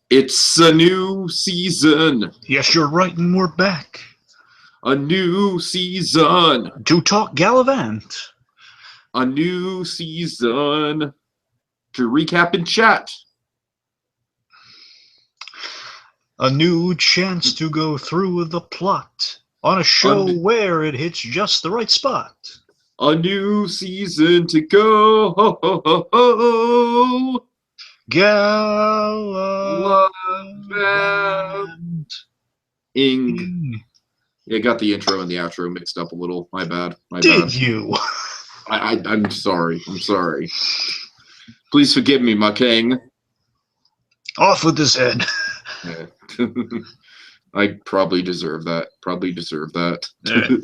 It's a new season. Yes, you're right, and we're back. A new season. To talk Galavant. A new season. To recap and chat. A new chance to go through the plot. On a show where it hits just the right spot. A new season to go. Ho, ho, ho, ho. Galavant-Ing. Yeah, I got the intro and the outro mixed up a little. My bad. Did you? I'm sorry. I'm sorry. Please forgive me, my king. Off with his head. Yeah. I probably deserve that. Yeah.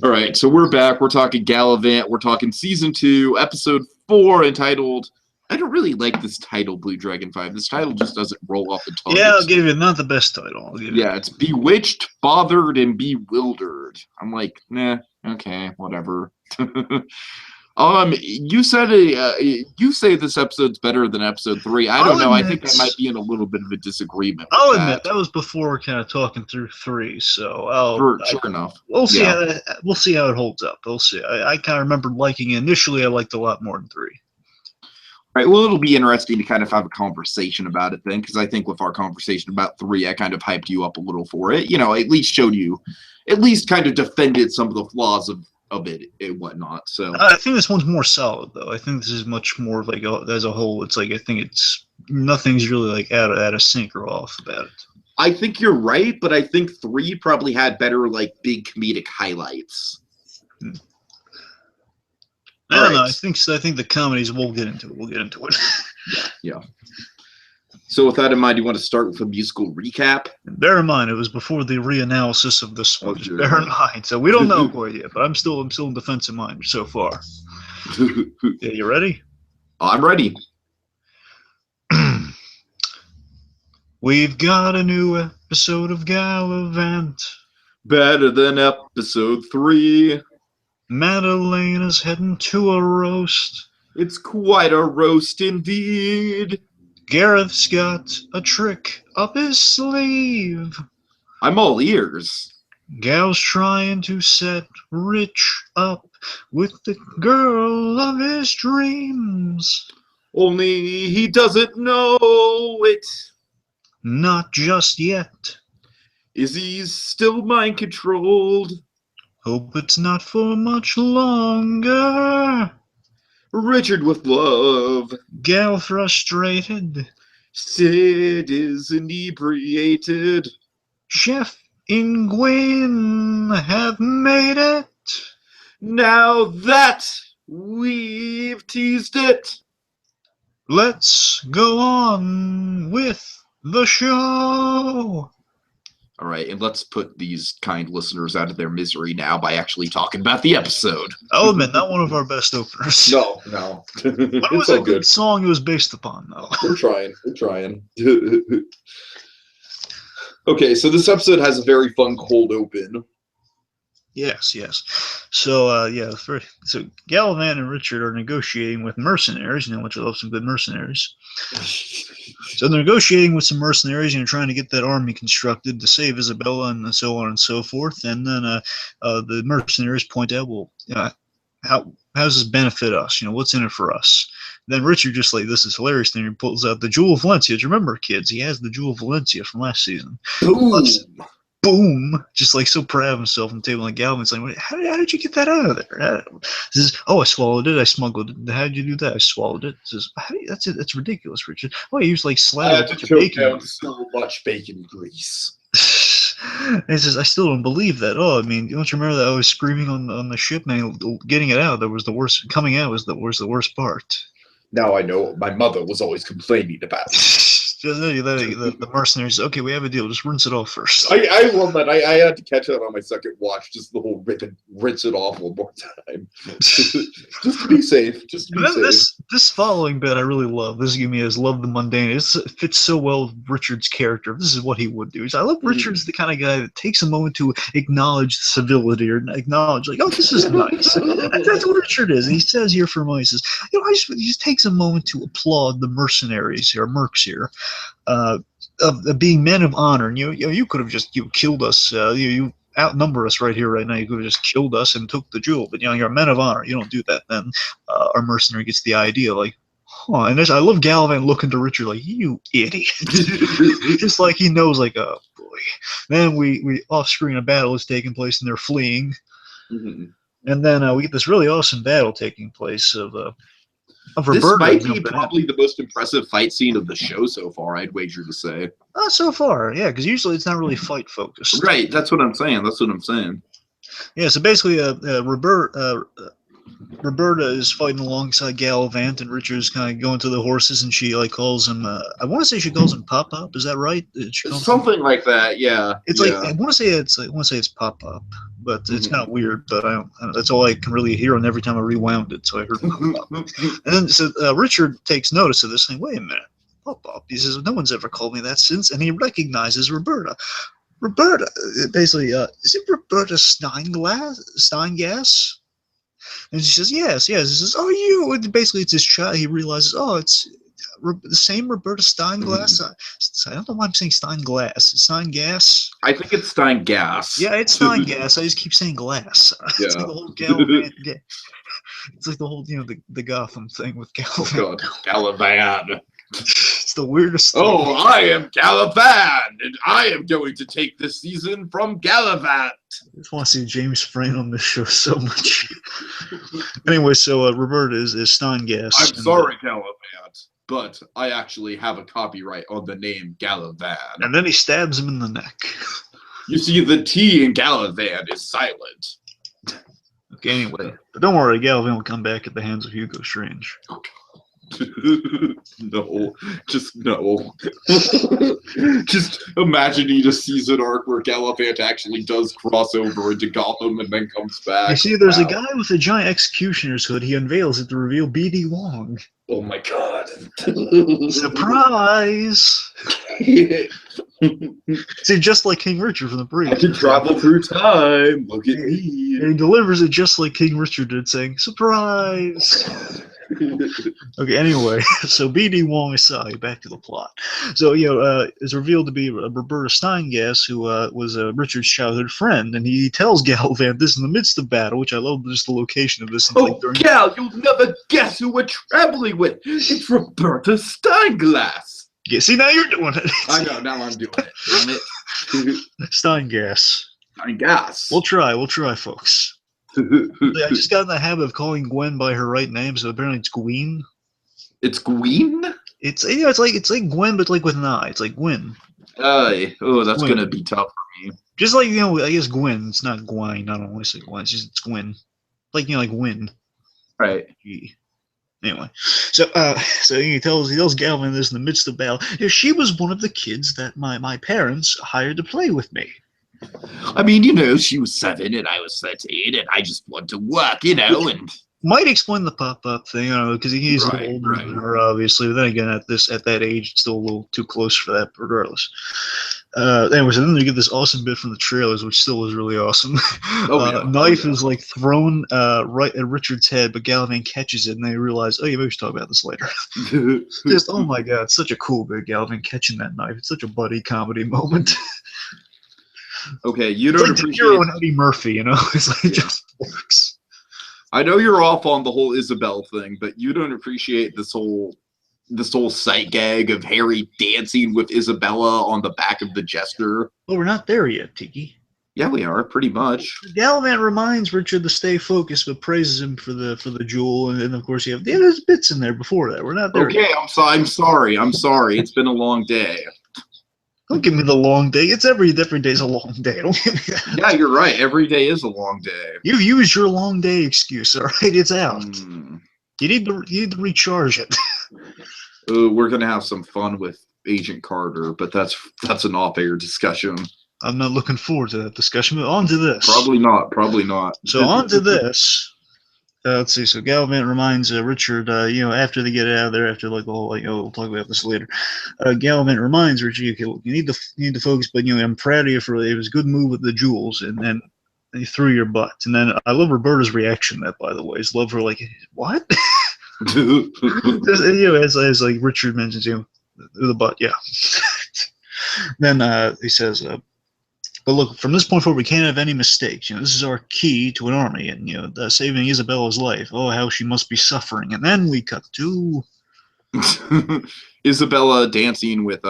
All right, so we're back. We're talking Galavant. We're talking Season 2, Episode 4, entitled... I don't really like this title, BlueDragonFive. This title just doesn't roll off the tongue. Yeah, I'll give you not the best title. It's Bewitched, Bothered, and Bewildered. I'm like, nah, okay, whatever. You said you say this episode's better than episode 3. I don't know. I think I might be in a little bit of a disagreement. I'll admit that was before kind of talking through 3. So sure enough, we'll see how it holds up. We'll see. I kind of remember liking it initially. I liked it a lot more than 3. Right. Well, it'll be interesting to kind of have a conversation about it then, because I think with our conversation about 3, I kind of hyped you up a little for it. You know, at least showed you, at least kind of defended some of the flaws of it and whatnot. So I think this one's more solid, though. I think this is much more like as a whole. It's like I think it's nothing's really like out of sync or off about it. I think you're right, but I think 3 probably had better like big comedic highlights. I don't know. I think the comedies. We'll get into it. Yeah. So with that in mind, you want to start with a musical recap? Bear in mind, it was before the reanalysis of this one. Sure. Bear in mind. So we don't know quite yet, but I'm still in defensive mind so far. Yeah, you ready? I'm ready. We've got a new episode of Galavant. Better than episode 3. Madalena's heading to a roast. It's quite a roast indeed. Gareth's got a trick up his sleeve. I'm all ears. Gal's trying to set Rich up with the girl of his dreams. Only he doesn't know it. Not just yet. Is he still mind-controlled? Hope it's not for much longer. Richard with love. Gal frustrated. Sid is inebriated. Chef and Gwen have made it. Now that we've teased it, let's go on with the show. All right, and let's put these kind listeners out of their misery now by actually talking about the episode. I'll admit, not one of our best openers. No. What was a good song it was based upon, though? We're trying. Okay, so this episode has a very fun cold open. Yes. So, so Galavant and Richard are negotiating with mercenaries, which I love some good mercenaries. So they're negotiating with some mercenaries and trying to get that army constructed to save Isabella and so on and so forth. And then the mercenaries point out, well, how does this benefit us? What's in it for us? Then Richard just like, this is hilarious. Then he pulls out the Jewel of Valencia. Do you remember, kids? He has the Jewel of Valencia from last season. Boom! Just like so proud of himself on the table. And Galvin's like, how did you get that out of there? He says, I swallowed it. I smuggled it. How did you do that? I swallowed it. He says, that's ridiculous, Richard. Oh, you used like slab of bacon. Down so much bacon grease. And he says, I still don't believe that. Oh, I mean, don't you remember that I was screaming on the ship and getting it out? That was the worst. Coming out was the worst part. Now I know what my mother was always complaining about. The mercenaries, okay, we have a deal. Just rinse it off first. I love that. I had to catch that on my second watch. Just the whole rinse it off one more time. just to be safe. This following bit I really love. This give me his love the mundane. It fits so well with Richard's character. This is what he would do. I love Richard's the kind of guy that takes a moment to acknowledge civility or acknowledge like, oh, this is nice. That's what Richard is. And he says here for a moment, he says, he just takes a moment to applaud the mercenaries here, mercs here. of being men of honor. And you could have just killed us. You outnumber us right here, right now. You could have just killed us and took the jewel. But you're men of honor. You don't do that. Then our mercenary gets the idea, like, huh. And I love Galavant looking to Richard like, you idiot. Just like he knows, like, oh boy. Then we off screen a battle is taking place and they're fleeing. Mm-hmm. And then we get this really awesome battle taking place of This Roberta. might be probably the most impressive fight scene of the show so far, I'd wager to say. So far, yeah, because usually it's not really fight focused. Right, that's what I'm saying. That's what I'm saying. Yeah, so basically, Roberta is fighting alongside Galavant, and Richard's kind of going to the horses, and she like calls him. I want to say she calls him Pop Up. Is that right? Something like that. Yeah. It's like I want to say it's Pop Up, but it's kind of weird. But I don't. That's all I can really hear. And every time I rewound it, so I heard Pop Up. And then so Richard takes notice of this thing. Wait a minute, Pop Up. He says, no one's ever called me that since, and he recognizes Roberta. Roberta, basically, is it Roberta Steingas? And she says, yes. He says, oh, you. And basically, it's his child. He realizes, oh, it's the same Roberta Steinglass. I don't know why I'm saying Steinglass. It's Steingas. I think it's Steingas. Yeah, it's Steingas. I just keep saying glass. Yeah. It's like the whole Galavant. It's like the whole, the Gotham thing with Galavant. Oh, God. Galavant. It's the weirdest thing. Oh, I am Galavant, and I am going to take this season from Galavant. I just want to see James Frain on this show so much. Anyway, so Roberta is Steingas. I'm sorry, Galavant, but I actually have a copyright on the name Galavant. And then he stabs him in the neck. You see, the T in Galavant is silent. Okay, anyway. But don't worry, Galavant will come back at the hands of Hugo Strange. No, just no. Just imagining a season arc where Galavant actually does cross over into Gotham and then comes back. You see, there's a guy with a giant executioner's hood. He unveils it to reveal B.D. Wong. Oh my God. Surprise! See, just like King Richard from the previous. I can travel through time. Look at me. And he delivers it just like King Richard did, saying, surprise! Okay, anyway, so B.D. Wong aside, back to the plot. So, it's revealed to be Roberta Steingas, who was Richard's childhood friend, and he tells Galavant this in the midst of battle, which I love just the location of this. Oh, Gal, you'll never guess who we're traveling with. It's Roberta Steinglass. Yeah, see, now you're doing it. I know, now I'm doing it. Damn it. Steingas. Steingas. We'll try, folks. I just got in the habit of calling Gwen by her right name, so apparently it's Gween. It's Gween? It's like Gwen, but like with an I. It's like Gwen. That's Gwen. gonna be tough for me. Just like I guess Gwen. It's not Gwyn. I don't want to say Gwen. It's Gwen. Like like Win. Right. Anyway, so he tells Galavant this in the midst of battle. She was one of the kids that my parents hired to play with me. I mean, she was 7 and I was 13, and I just wanted to work, and might explain the pop-up thing, because he's a little older than her, obviously. But then again, at that age, it's still a little too close for that, regardless. Anyways, and then you get this awesome bit from the trailers, which still is really awesome. Knife is like thrown right at Richard's head, but Galavant catches it, and they realize, oh, yeah, maybe we should talk about this later. Just, oh my God, it's such a cool bit, Galavant catching that knife. It's such a buddy comedy moment. Okay, you don't appreciate appreciate and Eddie Murphy, It's like it just works. I know you're off on the whole Isabel thing, but you don't appreciate this whole sight gag of Harry dancing with Isabella on the back of the jester. Well, we're not there yet, Tiki. Yeah, we are, pretty much. Galavant reminds Richard to stay focused, but praises him for the jewel, and of course there's bits in there before that. We're not there yet. I'm sorry. It's been a long day. Don't give me the long day. It's every day's a long day. Don't give me that. Yeah, you're right. Every day is a long day. You've used your long day excuse, all right? It's out. You need to recharge it. We're gonna have some fun with Agent Carter, but that's an off-air discussion. I'm not looking forward to that discussion, but on to this. Probably not. So on to this. Let's see. So Galavant reminds Richard, after they get out of there, after like the whole, we'll talk about this later. Galavant reminds Richard, okay, you need to focus, but I'm proud of you for it was a good move with the jewels, and then you threw your butt. And then I love Roberta's reaction to that, by the way. I love her like, what? Just, as like Richard mentions, the butt, yeah. Then he says, but look, from this point forward, we can't have any mistakes. This is our key to an army, and saving Isabella's life. Oh, how she must be suffering. And then we cut to Isabella dancing with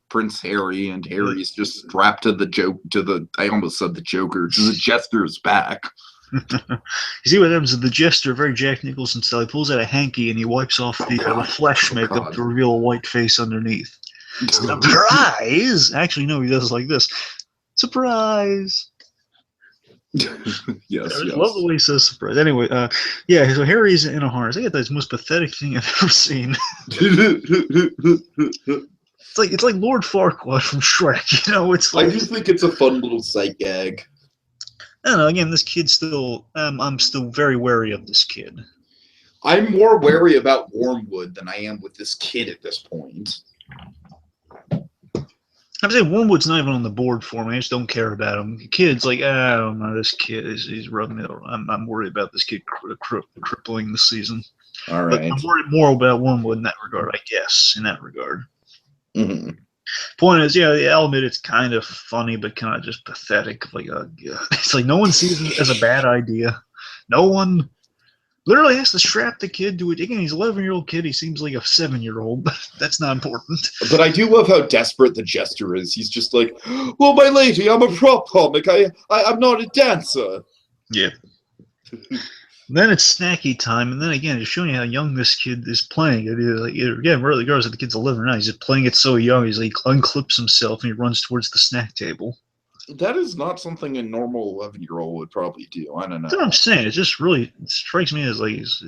Prince Harry, and Harry's just strapped to I almost said the Joker, to the Jester's back. You see what happens to the Jester, very Jack Nicholson style. He pulls out a hanky and he wipes off the flesh makeup to reveal a white face underneath. Surprise! Actually, no, he does it like this. Surprise! Yes, I love the way he says surprise. Anyway, yeah, so Harry's in a harness. I think that's the most pathetic thing I've ever seen. It's like Lord Farquaad from Shrek, it's like... I just think it's a fun little sight gag. I don't know, again, this kid's still... I'm still very wary of this kid. I'm more wary about Wormwood than I am with this kid at this point. I'm saying Wormwood's not even on the board for me. I just don't care about him. The kid's like, I don't know, this kid he's rubbing it. I'm worried about this kid crippling the season. All right. But I'm worried more about Wormwood in that regard, I guess, in that regard. Mm-hmm. Point is, yeah, I'll admit it's kind of funny, but kind of just pathetic. Like, it's like no one sees it as a bad idea. No one literally has to strap the kid to it. Again, he's an 11-year-old kid. He seems like a 7-year-old, but that's not important. But I do love how desperate the Jester is. He's just like, well, my lady, I'm a prop comic. I'm not a dancer. Yeah. Then it's snacky time, and then again, it's showing you how young this kid is playing it. Again, really regardless if the kid's 11 or not, he's just playing it so young. He's like unclips himself and he runs towards the snack table. That is not something a normal 11-year-old would probably do. I don't know. That's what I'm saying. It just really strikes me as he's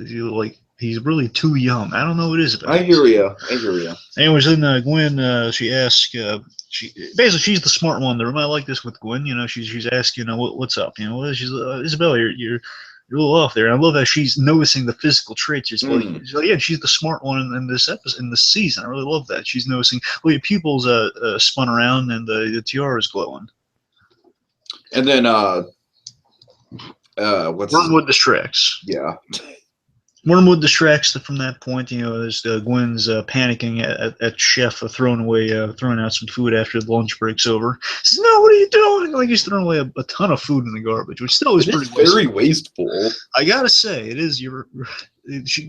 really too young. I don't know what it is about. I hear you. Anyways, then Gwen, she asks, she's the smart one there. I like this with Gwen. She's asking, what's up? She's Isabella, you're a little off there. And I love how she's noticing the physical traits. She's like, she's the smart one in this episode, in this season. I really love that. She's noticing, your pupils spun around and the tiara is glowing. And then, Wormwood distracts. Yeah. Wormwood distracts from that point. As Gwen's panicking at Chef throwing out some food after the lunch break's over. He says, "No, what are you doing?" Like he's throwing away a ton of food in the garbage, which still is very wasteful. I gotta say, it is.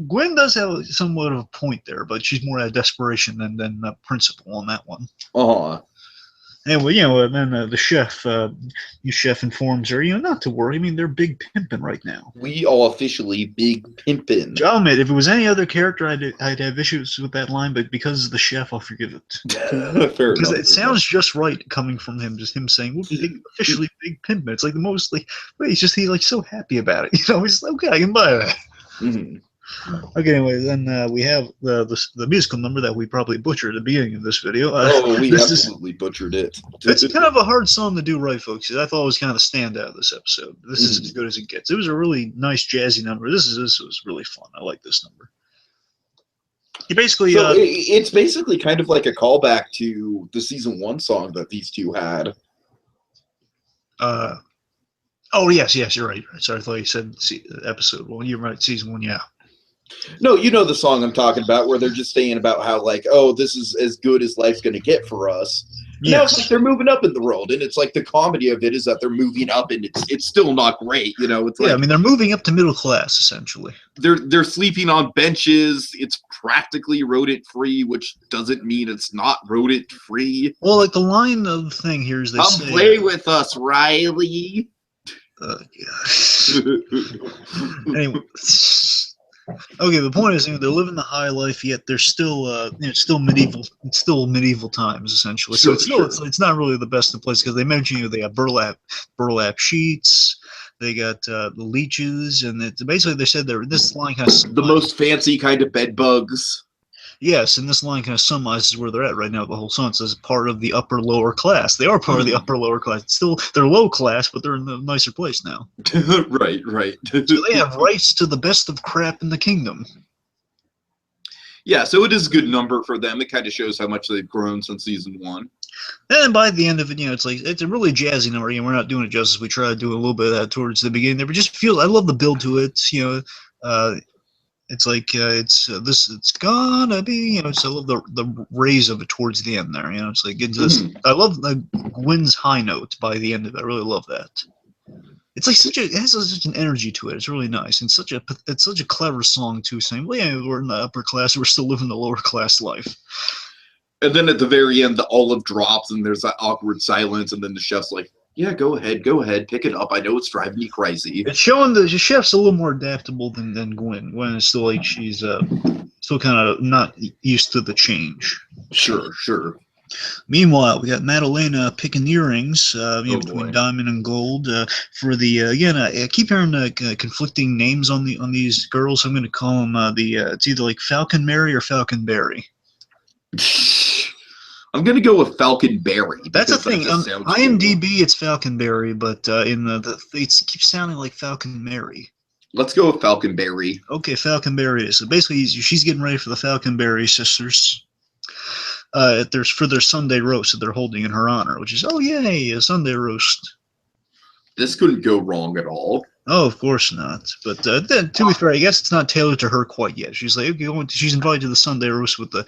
Gwen does have somewhat of a point there, but she's more out of desperation than principle on that one. Anyway, then the chef informs her, not to worry. I mean, they're big pimping right now. We are officially big pimping. I'll admit, if it was any other character, I'd have issues with that line, but because it's the chef, I'll forgive it. Fair because enough, it sounds just right coming from him, just him saying, "We're officially big pimping." It's like the most he's so happy about it. He's just okay, I can buy that. Mm-hmm. Okay, anyway, then we have the musical number that we probably butchered at the beginning of this video. We absolutely butchered it. It's kind of a hard song to do right, folks. I thought it was kind of the standout of this episode. This is as good as it gets. It was a really nice jazzy number. This was really fun. I like this number. He basically it's basically kind of like a callback to the season 1 song that these two had. Oh yes, you're right. Sorry, I thought you said episode 1. You're right, season 1, yeah. No, you know the song I'm talking about, where they're just saying about how, this is as good as life's going to get for us. Yes. Now it's like they're moving up in the world, and it's like the comedy of it is that they're moving up, and it's still not great, It's I mean, they're moving up to middle class, essentially. They're sleeping on benches. It's practically rodent-free, which doesn't mean it's not rodent-free. Well, like the line of the thing here is they say... Come play with us, Riley. Anyway... Okay, the point is, they're living the high life, yet they're still, it's still medieval times essentially. So it's not really the best of places because they mention they have burlap sheets, they got the leeches, and basically they said this line kind of the most fancy kind of bed bugs. Yes, and this line kind of summarizes where they're at right now. The whole song says part of the upper lower class. They are part of the upper lower class. Still, they're low class, but they're in a nicer place now. Right. So they have rights to the best of crap in the kingdom. Yeah, so it is a good number for them. It kind of shows how much they've grown since season 1. And by the end of it, it's a really jazzy number. We're not doing it justice. We try to do a little bit of that towards the beginning there, but just I love the build to it. It's like it's gonna be, you know. So I love the raise of it towards the end there. You know, it's like into this. I love Gwen's high note by the end of it. I really love that. It's like it has such an energy to it. It's really nice and it's such a clever song too. Saying, well, yeah, we're in the upper class, we're still living the lower class life. And then at the very end, the olive drops, and there's that awkward silence, and then the chef's like, "Yeah, go ahead, pick it up. I know it's driving you crazy." It's showing the chef's a little more adaptable than Gwen. Gwen is still like she's still kind of not used to the change. Sure. Meanwhile, we got Madalena picking earrings between diamond and gold for the again. I keep hearing conflicting names on these girls. I'm going to call them it's either like Falcon Mary or Falcon Berry. I'm gonna go with Falconberry. That's the thing. IMDb, cool. It's Falconberry, but in it keeps sounding like Falcon Mary. Let's go with Falconberry. Okay, Falconberry. So basically, she's getting ready for the Falconberry sisters. For their Sunday roast that they're holding in her honor, which is yay, a Sunday roast. This couldn't go wrong at all. Oh, of course not. But then, to be fair, I guess it's not tailored to her quite yet. She's like, she's invited to the Sunday roast with the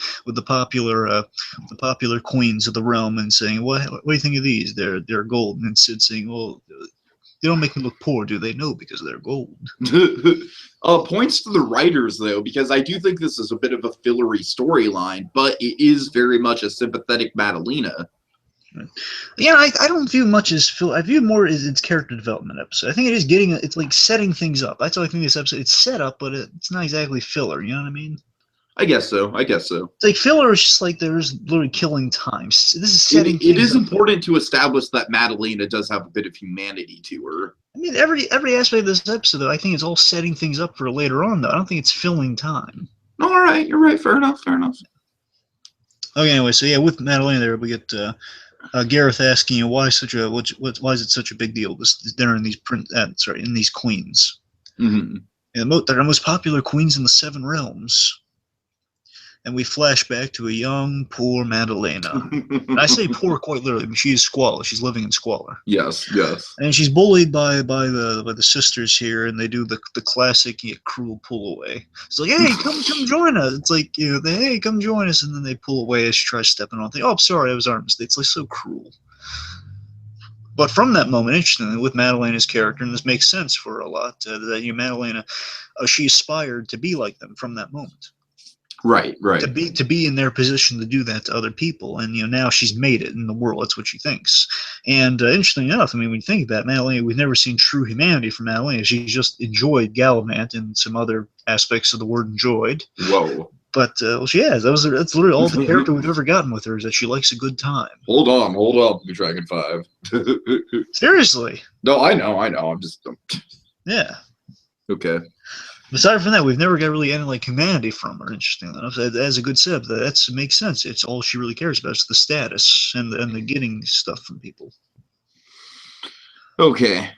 popular queens of the realm, and saying, what do you think of these? They're gold. And Sid saying, well, they don't make me look poor, do they? No, because they're gold. Points to the writers, though, because I do think this is a bit of a fillery storyline, but it is very much a sympathetic Madalena. Yeah, I don't view much as I view more as its character development episode. I think it is it's like setting things up. That's why I think this episode, it's set up, but it's not exactly filler. You know what I mean? I guess so. It's like filler is just like there's literally killing time. This is setting. It is important to establish that Madalena does have a bit of humanity to her. I mean, every aspect of this episode, though, I think it's all setting things up for later on. Though I don't think it's filling time. All right, you're right. Fair enough. Okay, anyway, so yeah, with Madalena there, we get Gareth asking, why is it such a big deal? This dinner in these in these queens. Mm-hmm. And they're the most popular queens in the 7 realms. And we flash back to a young, poor Madalena. And I say poor quite literally. I mean, she is squalor. She's living in squalor. Yes. And she's bullied by the sisters here, and they do the classic yet cruel pull away. It's like, hey, come join us. It's like, hey, come join us, and then they pull away as she tries stepping on things. Oh, I'm sorry, it was our mistake. It's like so cruel. But from that moment, interestingly, with Madalena's character, and this makes sense for her a lot, that Madalena, she aspired to be like them from that moment. Right. To be in their position to do that to other people, and now she's made it in the world. That's what she thinks. And interestingly enough, I mean, when you think about it, Madalena, we've never seen true humanity from Madalena. She just enjoyed Galavant and some other aspects of the word enjoyed. Whoa. But she has. That's literally all the character we've ever gotten with her, is that she likes a good time. Hold on, BlueDragonFive. Seriously. No, I know. I'm just. Yeah. Okay. Aside from that, we've never got really any like humanity from her. Interestingly enough, as a good sib, that makes sense. It's all she really cares about is the status and the getting stuff from people. Okay.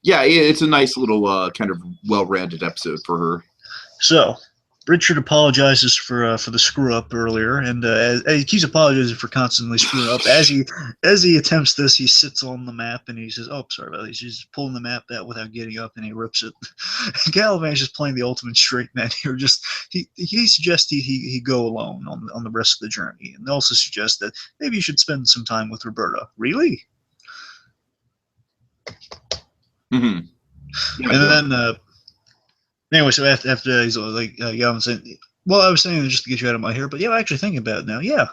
Yeah, it's a nice little kind of well-rounded episode for her. So, Richard apologizes for the screw up earlier, and he keeps apologizing for constantly screwing up. As he attempts this, he sits on the map and he says, "Oh, sorry about that." He's just pulling the map out without getting up, and he rips it. Galavant's just playing the ultimate straight man here. He suggested he go alone on the rest of the journey, and also suggests that maybe you should spend some time with Roberta. Really? Mm-hmm. Yeah, and then. Anyway, so after he's like, Galvin saying, well, I was saying just to get you out of my hair, but yeah, I'm actually thinking about it now. Yeah,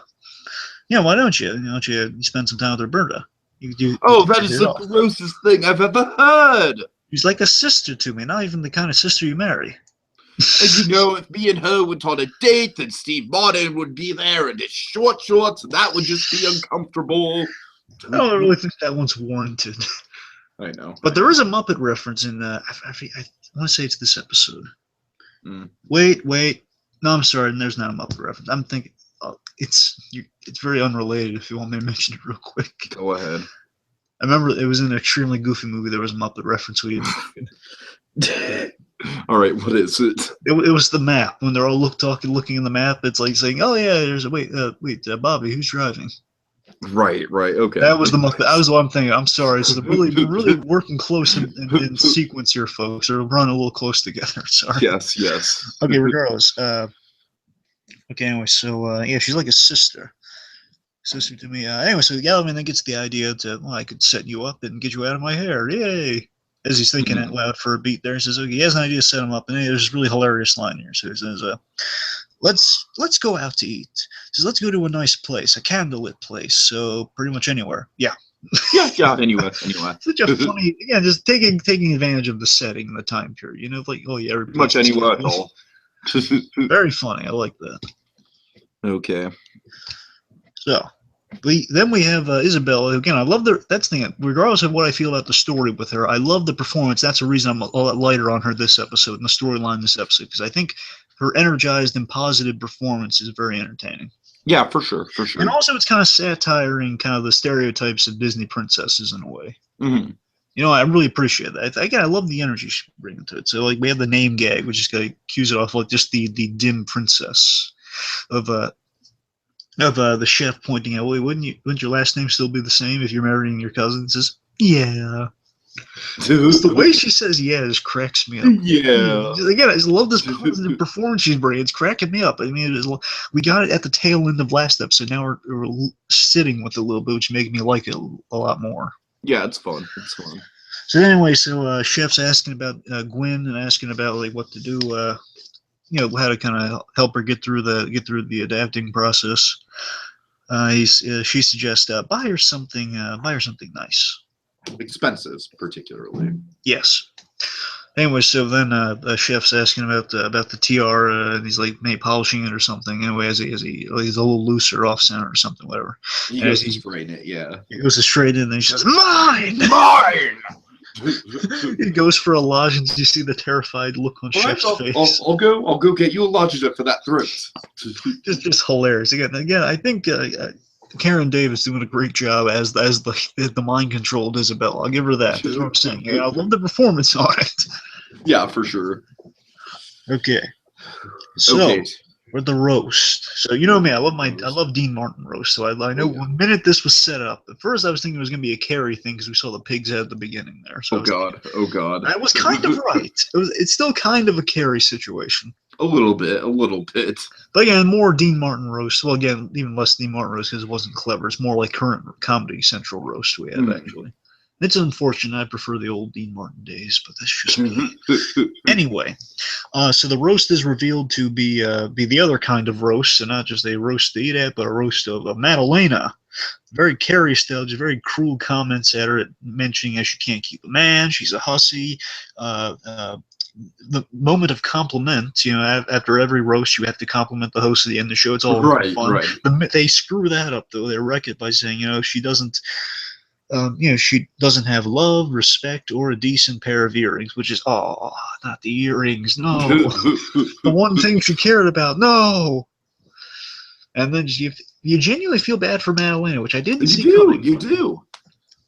why don't you? Don't you spend some time with Roberta? That is the grossest thing I've ever heard. She's like a sister to me, not even the kind of sister you marry. And if me and her went on a date, then Steve Martin would be there in his short shorts, and that would just be uncomfortable. I don't really think that one's warranted. I know. But there is a Muppet reference in I want to say it's this episode. Wait. No, I'm sorry. There's not a Muppet reference. I'm thinking it's very unrelated. If you want me to mention it real quick, go ahead. I remember it was in an extremely goofy movie. There was a Muppet reference we didn't. All right, what is it? It was the map when they're all looking in the map. It's like saying, "Oh yeah, there's a wait, Bobby, who's driving?" Right. Okay. That was the most. That was the one thing. I'm sorry. So we're really working close in sequence here, folks. Or running a little close together. Sorry. Yes. Okay. Regardless. Okay. Anyway, so yeah, she's like a sister to me. Anyway, so Galavant then gets the idea to, well, I could set you up and get you out of my hair. Yay! As he's thinking out loud for a beat there, he says, okay, he has an idea to set him up, and hey, there's this really hilarious line here. So he says, let's go out to eat. He says, let's go to a nice place, a candlelit place. So pretty much anywhere. Yeah. Yeah. Anyway. Such a funny, yeah, just taking advantage of the setting and the time period. You know, like, oh yeah, every Much anywhere at all. Very funny. I like that. Okay. So, then we have Isabella. Again, I love that's the thing. Regardless of what I feel about the story with her, I love the performance. That's the reason I'm a lot lighter on her this episode and the storyline this episode, because I think her energized and positive performance is very entertaining. Yeah, for sure. And also, it's kind of satiring kind of the stereotypes of Disney princesses in a way. Mm-hmm. You know, I really appreciate that. Again, I love the energy she brings to it. So, like, we have the name gag, which is going to accuse it off like just the dim princess of the chef pointing out, wait, wouldn't your last name still be the same if you're marrying your cousin? It says, yeah. It's the way she says yeah just cracks me up. Yeah. Again, I just love this positive performance she's bringing. It's cracking me up. I mean, we got it at the tail end of last episode. Now we're sitting with it a little bit, which makes me like it a lot more. Yeah, it's fun. So anyway, Chef's asking about Gwen and asking about like what to do. You know, how to kind of help her get through the adapting process. She suggests buy her something nice. Expenses, particularly. Yes. Anyway, so then the chef's asking about the tiara, and he's like maybe polishing it or something. Anyway, he's a little looser off center or something, whatever. He goes to straighten it, yeah. He goes to straighten it, and then he says, "Mine!" He goes for a lozenge. You see the terrified look on Chef's face. I'll go get you a lozenge for that throat. just hilarious. Again, I think Karen Davis doing a great job as the mind controlled Isabella. I'll give her that. That's what I'm saying. I love the performance on it. Yeah, for sure. Okay. So with the roast. So you know me, I love Dean Martin roast. So I know the minute this was set up, at first I was thinking it was going to be a Carrie thing because we saw the pig's head at the beginning there. So oh god. I was kind of right. It's still kind of a Carrie situation. A little bit. But again, more Dean Martin roast. Well, again, even less Dean Martin roast because it wasn't clever. It's more like current Comedy Central roast we have, actually. It's unfortunate. I prefer the old Dean Martin days, but that's just me. Anyway, so the roast is revealed to be the other kind of roast, and not just a roast to eat at, but a roast of Madalena. Very Carrie style, just very cruel comments at her, mentioning how she can't keep a man, she's a hussy. The moment of compliment, you know, after every roast, you have to compliment the host at the end of the show. It's all fun. Right. They screw that up, though. They wreck it by saying, you know, she doesn't have love, respect, or a decent pair of earrings, which is, oh, not the earrings, no. The one thing she cared about, no. And then you genuinely feel bad for Madalena, which I didn't see coming. You do.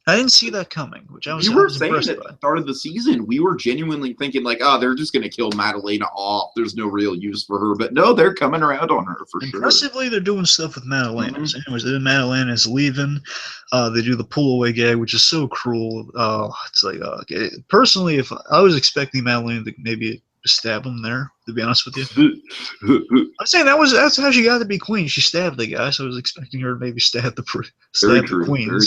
I didn't see that coming, which I was. You were saying at the start of the season, we were genuinely thinking like, they're just going to kill Madalena off. There's no real use for her, but no, they're coming around on her for sure. Impressively, they're doing stuff with Madalena. So anyways, Madalena's leaving. They do the pull away gag, which is so cruel. It's like, personally, if I was expecting Madalena to maybe stab him there, to be honest with you. I'm saying that's how she got to be queen. She stabbed the guy, so I was expecting her to maybe stab the queens. Very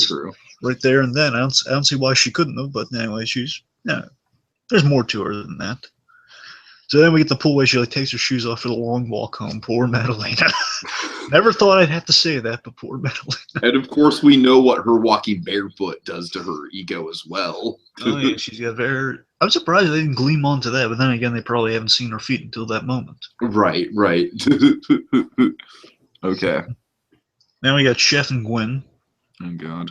true. Right there and then. I don't see why she couldn't have, but anyway, there's more to her than that. So then we get the pull away. She like takes her shoes off for the long walk home. Poor Madalena. Never thought I'd have to say that, but poor Madalena. And of course, we know what her walking barefoot does to her ego as well. Oh yeah, she's got I'm surprised they didn't gleam onto that, but then again, they probably haven't seen her feet until that moment. Right. Okay. Now we got Chef and Gwen. Oh God,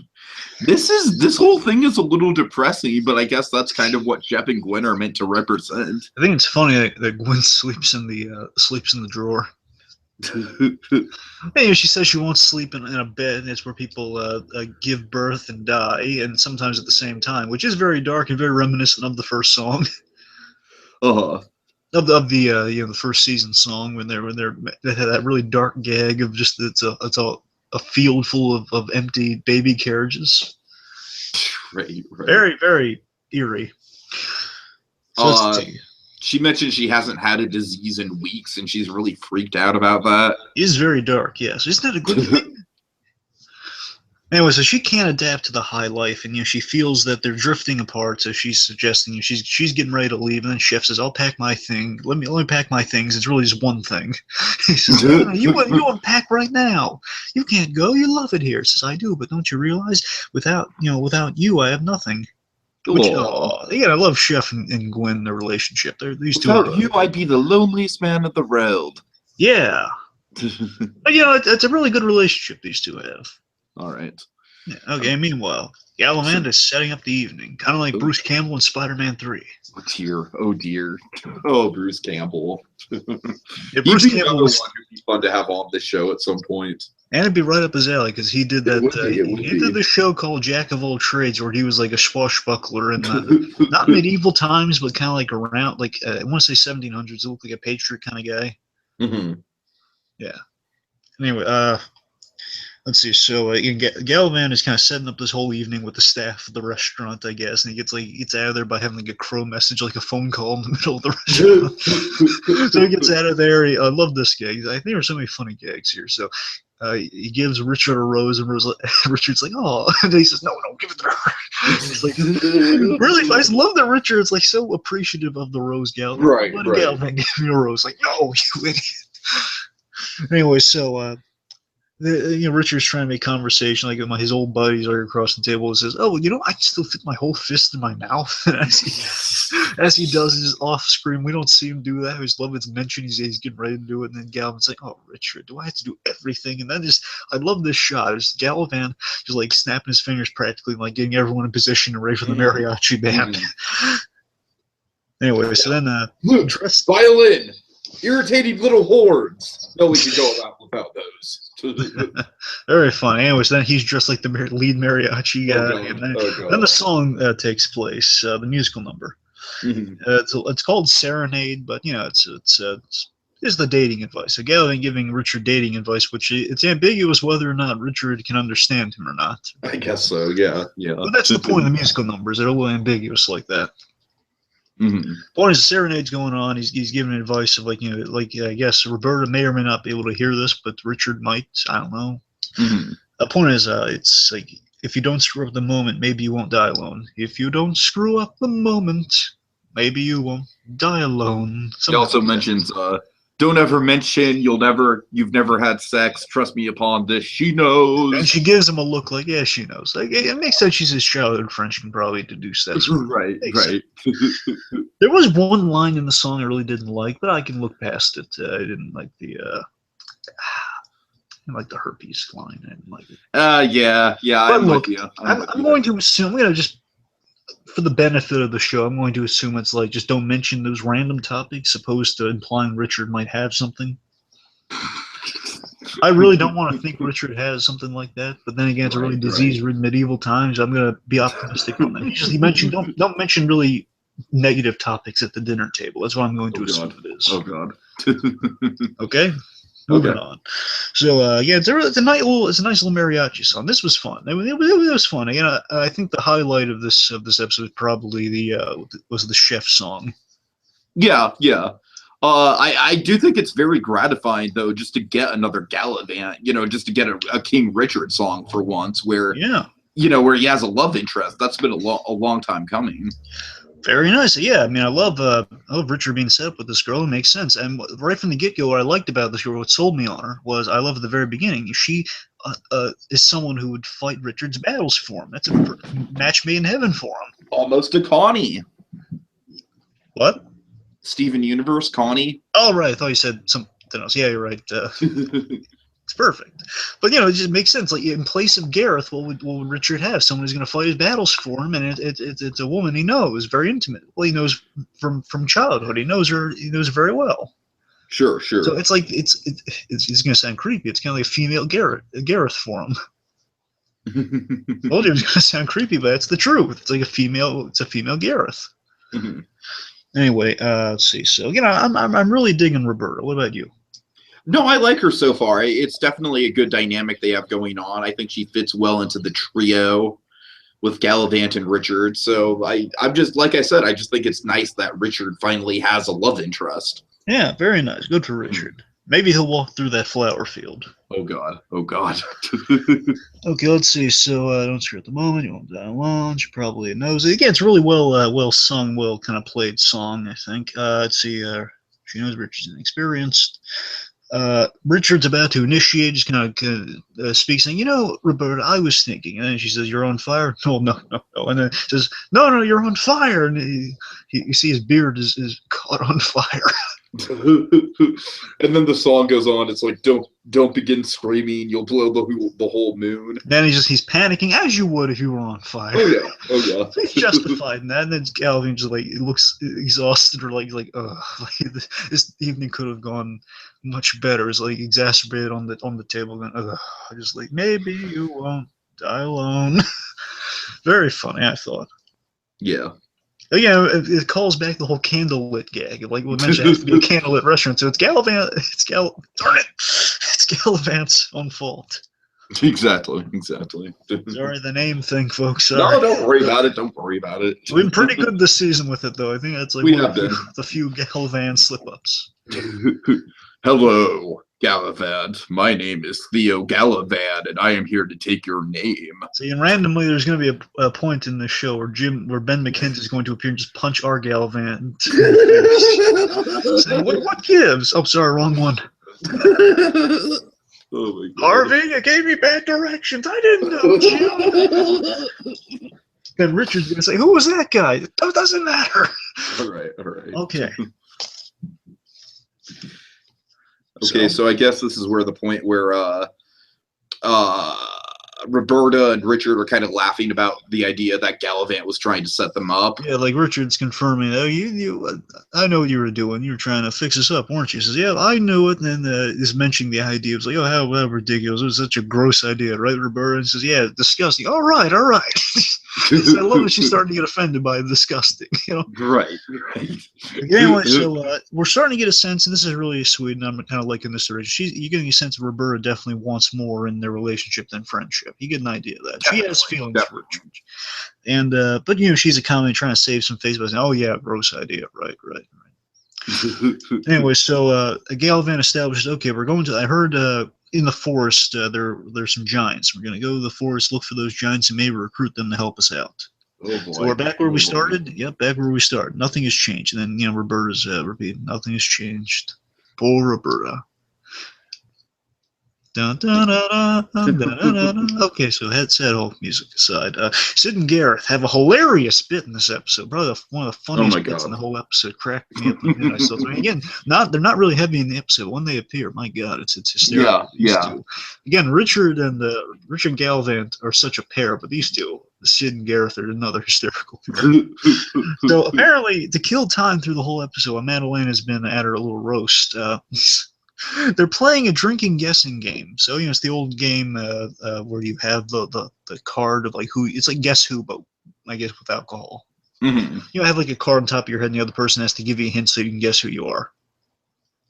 this whole thing is a little depressing, but I guess that's kind of what Chef and Gwen are meant to represent. I think it's funny that Gwen sleeps in the drawer. Anyway, she says she won't sleep in a bed. It's where people give birth and die, and sometimes at the same time, which is very dark and very reminiscent of the first song. Of the first season song when they had that really dark gag of just it's all a field full of empty baby carriages. Right. Very, very eerie. So let's see. She mentioned she hasn't had a disease in weeks, and she's really freaked out about that. It is very dark, yes. Isn't that a good thing? Anyway, so she can't adapt to the high life, and she feels that they're drifting apart. So she's suggesting she's getting ready to leave, and then Chef says, "I'll pack my thing. Let me pack my things. It's really just one thing." He says, "No, you unpack right now. You can't go. You love it here." He says, "I do, but don't you realize without you, I have nothing." Which, I love Chef and Gwen, their relationship. These two. Without you, I'd be the loneliest man in the world. Yeah. But, it's a really good relationship these two have. All right. Yeah, okay, meanwhile, Galavant is setting up the evening, kind of like Bruce Campbell in Spider-Man 3. Oh, dear. Oh, dear. Oh, Bruce Campbell. Yeah, Bruce Campbell was fun to have on this show at some point. And it'd be right up his alley, because he did that. He did this show called Jack of All Trades, where he was like a swashbuckler in not medieval times, but kind of like around, like, I want to say 1700s. He looked like a patriot kind of guy. Mm-hmm. Yeah. Anyway, let's see. So Galavant is kind of setting up this whole evening with the staff of the restaurant, I guess, and he gets out of there by having like a crow message, like a phone call in the middle of the restaurant. So he gets out of there. I love this gag. I think there's so many funny gags here. So he gives Richard a rose, and Richard's like, "Oh," and he says, "No, give it to her." It's like, really, I just love that Richard's like so appreciative of the rose. Galavant, right. Galavant give me a rose. Like, no, you idiot. Anyway, so. Richard's trying to make conversation, like his old buddies are across the table, and says, "Oh, I can still fit my whole fist in my mouth." And as he does, just off screen, we don't see him do that. I just love it's mentioned he's getting ready to do it, and then Galavant's like, "Oh, Richard, do I have to do everything?" And then I love this shot. It's Galavant just like snapping his fingers, practically like getting everyone in position and ready for the mariachi band. Anyway, so then violin, irritating little hordes. No, we could go without those. Very fun. Anyway, so then he's dressed like the lead mariachi guy, and then the song takes place, the musical number. Mm-hmm. It's called Serenade, but it's the dating advice. So Galavant giving Richard dating advice, which it's ambiguous whether or not Richard can understand him or not. I guess so. Yeah. But that's the point of the musical numbers. They're a little ambiguous like that. Mm-hmm. Point is, the serenade's going on. He's giving advice of I guess Roberta may or may not be able to hear this, but Richard might. I don't know. Mm-hmm. The point is, it's like, if you don't screw up the moment, maybe you won't die alone. If you don't screw up the moment, maybe you won't die alone. He also mentions, don't ever mention you've never had sex. Trust me upon this. She knows. And she gives him a look like, yeah, she knows. Like, it makes sense. She's his childhood friend. She can probably deduce that. Right. There was one line in the song I really didn't like, but I can look past it. I didn't like the herpes line. I didn't like it. Yeah. But look, I'm going to assume, just for the benefit of the show, I'm going to assume it's like, just don't mention those random topics, opposed to implying Richard might have something. I really don't want to think Richard has something like that, but then again, it's a really disease-ridden medieval times. I'm going to be optimistic on that. He mentioned don't mention really negative topics at the dinner table. That's what I'm going to assume it is. Oh God. Okay. Moving on. So it's a nice little mariachi song. This was fun. It was fun. Again, I think the highlight of this episode was probably the chef song. Yeah. I do think it's very gratifying though, just to get another Galavant. Just to get a King Richard song for once, where where he has a love interest. That's been a long time coming. Very nice. Yeah, I mean, I love Richard being set up with this girl. It makes sense. And right from the get-go, what I liked about this girl, what sold me on her, was I love at the very beginning, she is someone who would fight Richard's battles for him. That's a match made in heaven for him. Almost a Connie. What? Steven Universe, Connie. Oh, right. I thought you said something else. Yeah, you're right. It's perfect. But, it just makes sense. Like, in place of Gareth, what would Richard have? Someone who's going to fight his battles for him, and it's a woman he knows, very intimate. Well, he knows from childhood. He knows her very well. Sure. So it's like, it's going to sound creepy. It's kind of like a female Gareth for him. I told you it was going to sound creepy, but it's the truth. It's like a female Gareth. Mm-hmm. Anyway, let's see. So, I'm really digging Roberta. What about you? No, I like her so far. It's definitely a good dynamic they have going on. I think she fits well into the trio with Galavant and Richard. So I'm just, like I said, I just think it's nice that Richard finally has a love interest. Yeah, very nice. Good for Richard. Maybe he'll walk through that flower field. Oh God. Oh God. Okay, let's see. So don't screw at the moment. You won't die alone. She probably knows it. Again, it's really well sung, well kind of played song, I think. Let's see. She knows Richard's inexperienced. Richard's about to initiate, just kind of speaks, saying, Roberta, I was thinking. And then she says, you're on fire? No, no, no, no. And then says, no, no, you're on fire. And you see his beard is caught on fire. And then the song goes on. It's like, don't begin screaming. You'll blow the whole moon. Then he's panicking, as you would if you were on fire. Oh yeah, oh yeah. So he's justified in that. And then Galavant just looks exhausted, or like ugh, like this evening could have gone much better. It's like exacerbated on the table. Going, ugh, just like, maybe you won't die alone. Very funny, I thought. Yeah. Again, it calls back the whole candlelit gag. Like we mentioned, it has to be a candlelit restaurant, so it's Galavant. Darn it! It's Galavant's own fault. Exactly. Sorry, the name thing, folks. Sorry. No, don't worry about it. Don't worry about it. We've been pretty good this season with it, though. I think that's like the few Galavant slip-ups. Hello, Galavant. My name is Theo Galavant, and I am here to take your name. See, and randomly, there's going to be a point in the show where Ben McKenzie is going to appear and just punch our Galavant. Saying, what gives? Oh, sorry, wrong one. Oh my God. Harvey, you gave me bad directions. I didn't know, Jim. Then Richard's going to say, who was that guy? It doesn't matter. All right. Okay. Okay, so I guess this is where the point where Roberta and Richard are kind of laughing about the idea that Galavant was trying to set them up. Yeah, like Richard's confirming, I know what you were doing. You were trying to fix us up, weren't you? He says, yeah, I knew it. And then is mentioning the idea. It was like, oh, how ridiculous. It was such a gross idea, right, Roberta? And says, yeah, disgusting. All right. I love that she's starting to get offended by disgusting. Right. Anyway, so we're starting to get a sense, and this is really sweet, and I'm kind of liking this direction. You're getting a sense of Roberta definitely wants more in their relationship than friendship. You get an idea of that. She has feelings for Richard. And, but, she's a comedy trying to save some face by saying, oh, yeah, gross idea. Right. Anyway, so Galavant establishes, okay, we're going to, I heard in the forest there's some giants. We're going to go to the forest, look for those giants, and maybe recruit them to help us out. Oh boy. So we're back where we started? Yep, back where we started. Nothing has changed. And then, Roberta's repeating, nothing has changed. Poor Roberta. Dun, dun, dun, dun, dun, dun, dun, dun. Okay, so that whole music aside, Sid and Gareth have a hilarious bit in this episode. Probably one of the funniest bits in the whole episode. Cracked me up. Again, they're not really heavy in the episode. When they appear, my God, it's hysterical. Yeah. Again, Richard and Galavant are such a pair, but these two, Sid and Gareth, are another hysterical pair. So apparently, to kill time through the whole episode, Madalena has been at her little roast. They're playing a drinking guessing game. So it's the old game where you have the card of like who. It's like Guess Who, but I guess with alcohol. Mm-hmm. You have like a card on top of your head, and the other person has to give you a hint so you can guess who you are.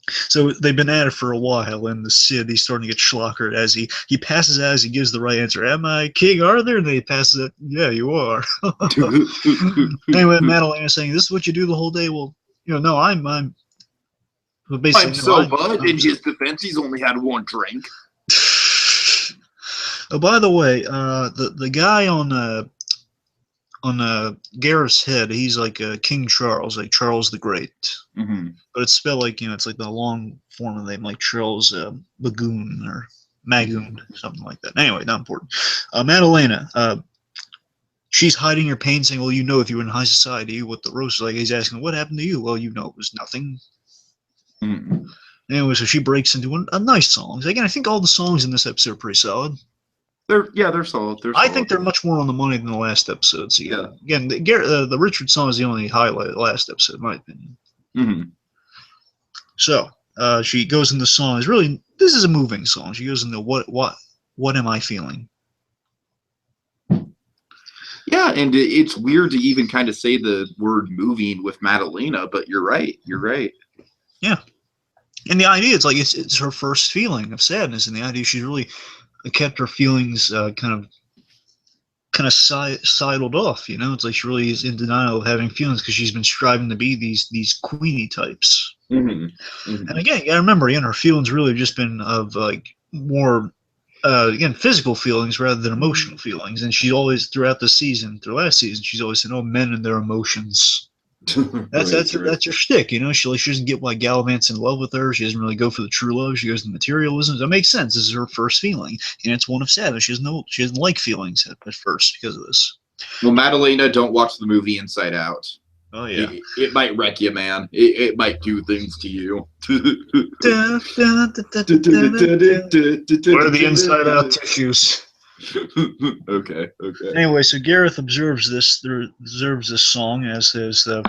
So they've been at it for a while, and the Sid, he's starting to get schlockered as he passes out as he gives the right answer. Am I King Arthur? And then he passes it. Yeah, you are. Anyway, Madalena's saying, this is what you do the whole day? Well, no, I'm I'm so bad. In his defense, he's only had one drink. Oh, by the way, the guy on Gareth's head, he's like King Charles, like Charles the Great. Mm-hmm. But it's spelled like it's like the long form of the name, like Charles Magoon or Magoon, something like that. Anyway, not important. Madalena, she's hiding her pain, saying, "Well, if you were in high society, what the roast is like." He's asking, "What happened to you?" Well, it was nothing. Mm-hmm. Anyway, so she breaks into a nice song. Again, I think all the songs in this episode are pretty solid. They're solid. I think they're much more on the money than the last episode. So again, the Richard song is the only highlight of the last episode, in my opinion. Mm-hmm. So she goes in the song. This is a moving song. She goes into what am I feeling? Yeah, and it's weird to even kind of say the word moving with Madalena, but you're right. Yeah. And the idea is like it's her first feeling of sadness, and the idea she's really kept her feelings sidled off. You know, it's like she really is in denial of having feelings because she's been striving to be these queenie types. Mm-hmm. Mm-hmm. And again, you gotta remember, again, her feelings really have just been of like more again, physical feelings rather than emotional feelings. And she always, throughout the season, through last season, she's always saying, "Oh, men and their emotions." That's her shtick, you know. She doesn't get why Galavant's in love with her. She doesn't really go for the true love. She goes to materialism. That makes sense. This is her first feeling, and it's one of sadness. She doesn't like feelings at first because of this. Well, Madalena, don't watch the movie Inside Out. Oh yeah, it might wreck you, man. It might do things to you. Where are the Inside Out tissues? Okay. Anyway, so Gareth observes this song as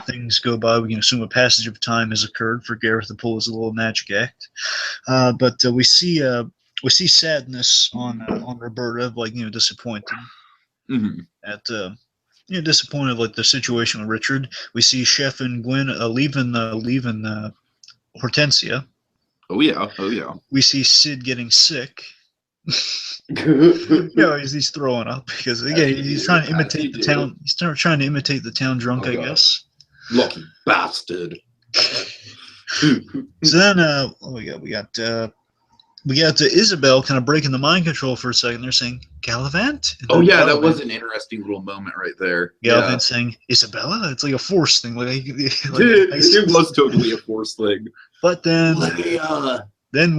things go by. We can assume a passage of time has occurred for Gareth to pull his little magic act. But we see sadness on Roberta, like, you know, disappointed at disappointed like the situation with Richard. We see Chef and Gwen leaving Hortensia. Oh yeah. We see Sid getting sick. He's throwing up because again he's trying to imitate the town. He's trying to imitate the town drunk, I guess. Lucky bastard. So then, we got Isabel kind of breaking the mind control for a second. They're saying Galavant. Oh yeah, that was an interesting little moment right there. Galavant saying Isabella. It's like a force thing. It was totally a force thing. But then,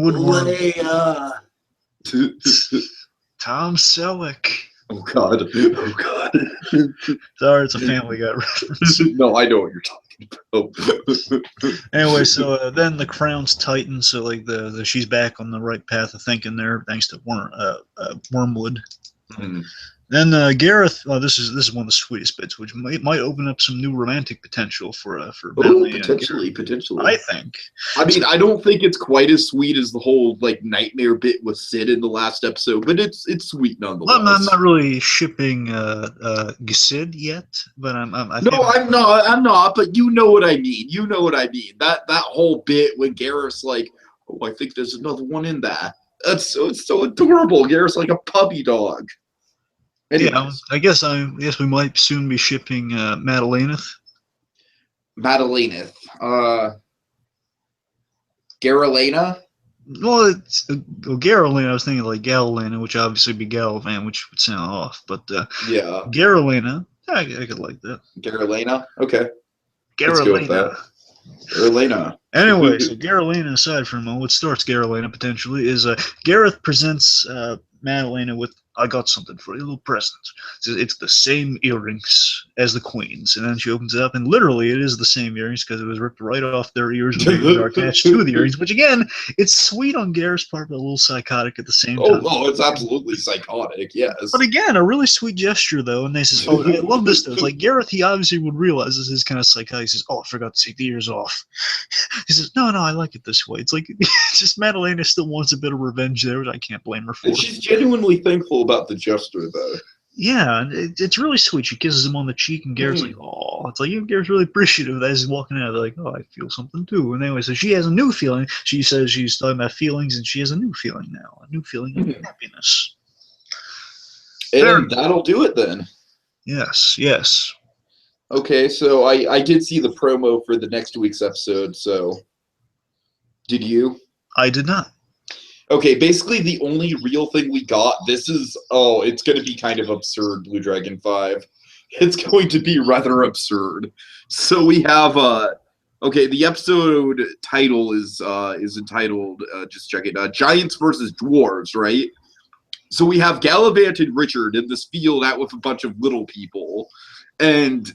Woodward. Tom Selleck. Oh God. Sorry, it's a Family Guy reference. No, I know what you're talking about. Anyway, so then the crown's tightened, so like the she's back on the right path of thinking there, thanks to Wormwood. Then Gareth, this is one of the sweetest bits, which might open up some new romantic potential for Madalena. Potentially. I think. I mean, I don't think it's quite as sweet as the whole like nightmare bit with Sid in the last episode, but it's sweet nonetheless. I'm not really shipping Sid yet, but I'm not. But you know what I mean. That whole bit when Gareth's like, "Oh, I think there's another one in that." It's so adorable. Gareth's like a puppy dog. Anyways. Yeah, I guess we might soon be shipping Madalena. Garalena. Well, it's Garalena. I was thinking like Galalena, which obviously be Galavant, which would sound off. But yeah, Garalena. I could like that. Garalena. Okay. Garalena. Garalena. Anyway, so Garalena aside for a moment, what starts Garalena potentially is Gareth presents Madalena with, "I got something for you, a little present." It's the same earrings as the Queen's. And then she opens it up, and literally it is the same earrings because it was ripped right off their ears when they were attached to the earrings. Which, again, it's sweet on Gareth's part, but a little psychotic at the same time. Oh, it's absolutely psychotic, yes. But again, a really sweet gesture, though. And they says, "Oh, I love this, though." It's like Gareth, he obviously would realize this is kind of psychotic. He says, "Oh, I forgot to take the ears off." He says, No, I like it this way. It's like, it's just Madalena still wants a bit of revenge there, which I can't blame her for. And she's genuinely thankful about the gesture, though. Yeah, and it's really sweet. She kisses him on the cheek, and Garrett's like, "Oh," it's like Garrett's really appreciative of that. As he's walking out, they're like, "Oh, I feel something too." And anyway, so she has a new feeling. She says she's talking about feelings, and she has a new feeling now, a new feeling of happiness. And that'll do it then. Yes. Okay, so I did see the promo for the next week's episode. So, did you? I did not. Okay, basically the only real thing we got, it's going to be kind of absurd, BlueDragonFive. It's going to be rather absurd. So we have, the episode title is entitled, just check it, Giants versus Dwarves, right? So we have Galavant and Richard in this field out with a bunch of little people. And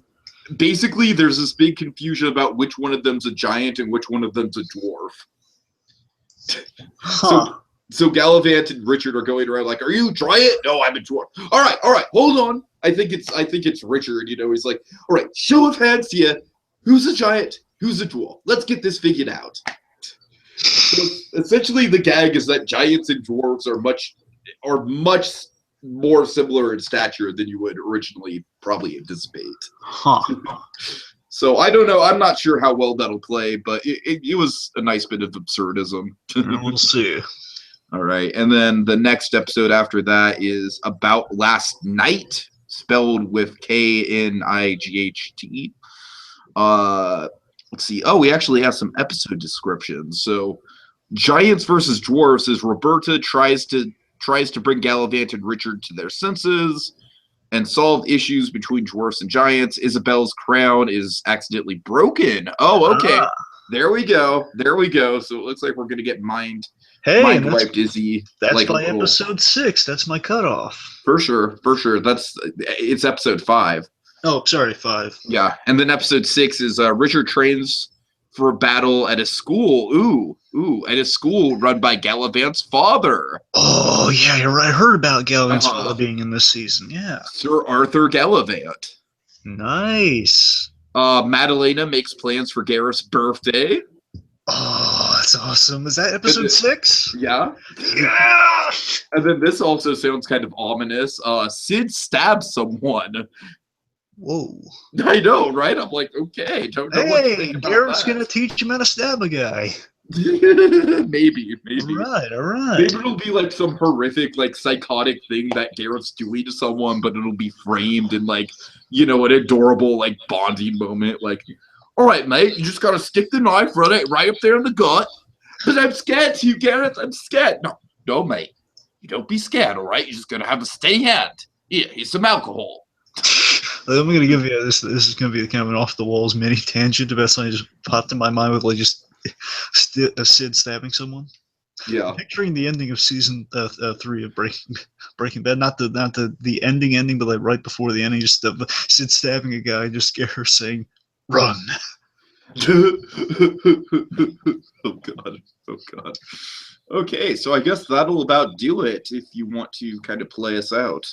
basically there's this big confusion about which one of them's a giant and which one of them's a dwarf. So Galavant and Richard are going around like, "Are you a giant?" "No, I'm a dwarf." All right, hold on. I think it's Richard. He's like, "All right, show of hands here. Who's a giant? Who's a dwarf? Let's get this figured out." So essentially, the gag is that giants and dwarves are much more similar in stature than you would originally probably anticipate. So I don't know. I'm not sure how well that'll play, but it was a nice bit of absurdism. We'll see. All right. And then the next episode after that is About Last Night, spelled with Knight. Let's see. Oh, we actually have some episode descriptions. So Giants versus Dwarfs is Roberta tries to bring Galavant and Richard to their senses and solve issues between dwarfs and giants. Isabel's crown is accidentally broken. Oh, okay. There we go. So it looks like we're going to get mind wiped Izzy. That's like by episode 6. That's my cutoff. For sure. It's episode 5. Oh, sorry, 5. Yeah. And then episode 6 is Richard trains for a battle at a school. At a school run by Galavant's father. Oh, yeah, you're right. I heard about Galavant's father being in this season. Yeah. Sir Arthur Galavant. Nice. Madalena makes plans for Gareth's birthday. Oh, that's awesome. Is that episode 6? Yeah. Yeah. And then this also sounds kind of ominous. Sid stabs someone. Whoa. I know, right? I'm like, okay. Don't know what to think about Garrett's going to teach him how to stab a guy. Maybe. All right. Maybe it'll be like some horrific, like psychotic thing that Garrett's doing to someone, but it'll be framed in like, an adorable like bonding moment. Like, all right, mate, you just gotta stick the knife right up there in the gut. Because I'm scared to you, Garrett. I'm scared. No, mate. You don't be scared, all right? You're just gonna have a steady hand. Here's some alcohol. I'm going to give you this. This is going to be kind of an off the walls mini tangent about something just popped in my mind with like just Sid stabbing someone. Yeah. Picturing the ending of season 3 of Breaking Bad, not the ending, but like right before the ending, just Sid stabbing a guy, just scare her saying, "Run." Oh God. Okay, so I guess that'll about do it. If you want to kind of play us out.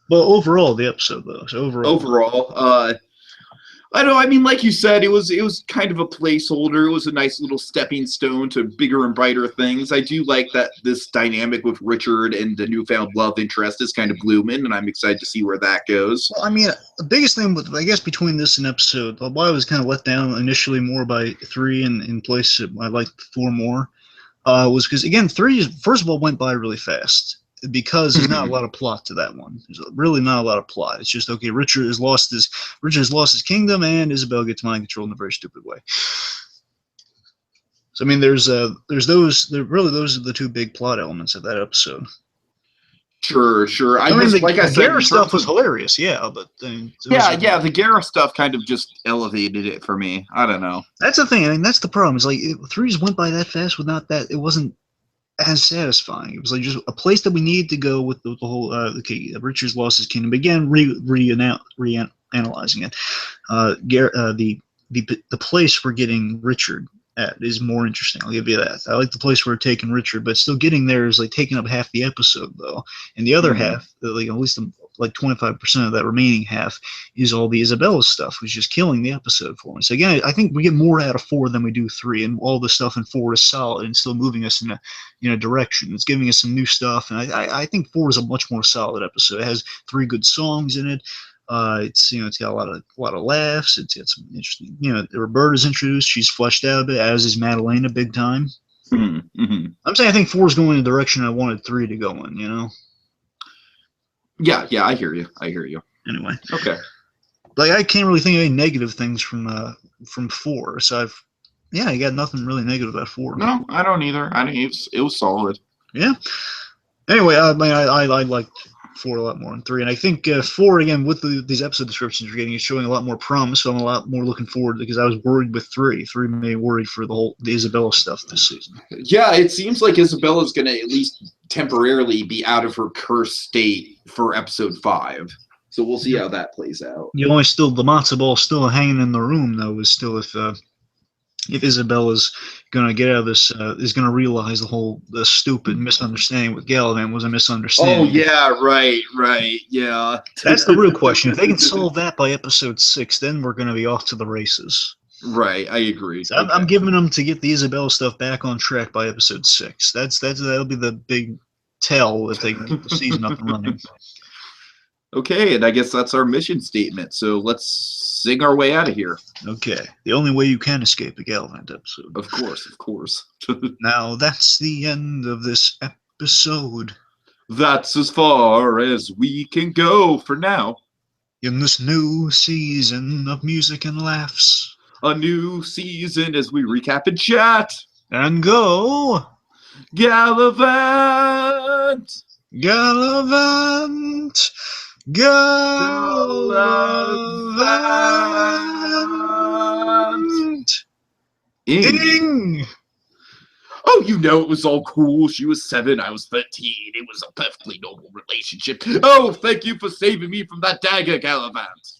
Well, overall, the episode though. So overall, I know. I mean, like you said, it was kind of a placeholder. It was a nice little stepping stone to bigger and brighter things. I do like that this dynamic with Richard and the newfound love interest is kind of blooming, and I'm excited to see where that goes. Well, I mean, the biggest thing with, I guess, between this and episode, why I was kind of let down initially more by 3 and in place I liked 4 more, was because again 3 first of all went by really fast. Because there's not a lot of plot to that one. There's really not a lot of plot. It's just, okay, Richard has lost his kingdom, and Isabel gets mind control in a very stupid way. So I mean, those are the 2 big plot elements of that episode. Sure. I mean, the Garrett stuff was hilarious, yeah, but the Garrett stuff kind of just elevated it for me. I don't know. That's the thing. I mean, that's the problem. It's like 3 just went by that fast without that. It wasn't as satisfying. It was like just a place that we needed to go with the whole Richard's lost his kingdom. But again, reanalyzing it, the place we're getting Richard at is more interesting. I'll give you that. I like the place we're taking Richard, but still getting there is like taking up half the episode though, and the other half, like at least like 25% of that remaining half, is all the Isabella stuff, which is killing the episode for me. So again, I think we get more out of 4 than we do 3, and all the stuff in 4 is solid and still moving us in a direction. It's giving us some new stuff, and I think 4 is a much more solid episode. It has 3 good songs in it. It's got a lot of laughs. It's got some interesting. Roberta's introduced. She's fleshed out a bit, as is Madalena, big time. Mm-hmm. I'm saying I think 4 is going in the direction I wanted 3 to go in. Yeah, I hear you. Anyway, okay. Like I can't really think of any negative things from 4. So I got nothing really negative about 4. No, I don't either. I think it was solid. Yeah. Anyway, I liked 4 a lot more than 3, and I think 4 again with these episode descriptions you're getting is showing a lot more promise. So I'm a lot more looking forward because I was worried with 3. 3 made me worried for the Isabella stuff this season. Yeah, it seems like Isabella's going to at least temporarily be out of her cursed state for episode 5. So we'll see how that plays out. The matzo ball still hanging in the room though is still if Isabella's going to get out of this, is going to realize the stupid misunderstanding with Galavant was a misunderstanding. Oh, yeah, right, yeah. That's the real question. If they can solve that by episode 6, then we're going to be off to the races. Right, I agree. So I'm giving them to get the Isabella stuff back on track by episode 6. That'll be the big tell if they can get the season up and running. Okay, and I guess that's our mission statement. So let's sing our way out of here. Okay, the only way you can escape a Galavant episode. Of course, of course. Now that's the end of this episode. That's as far as we can go for now. In this new season of music and laughs. A new season as we recap and chat. And go Galavant! Galavant! Galavant! Ing! Oh, you know, it was all cool. She was 7, I was 13. It was a perfectly normal relationship. Oh, thank you for saving me from that dagger, Galavant.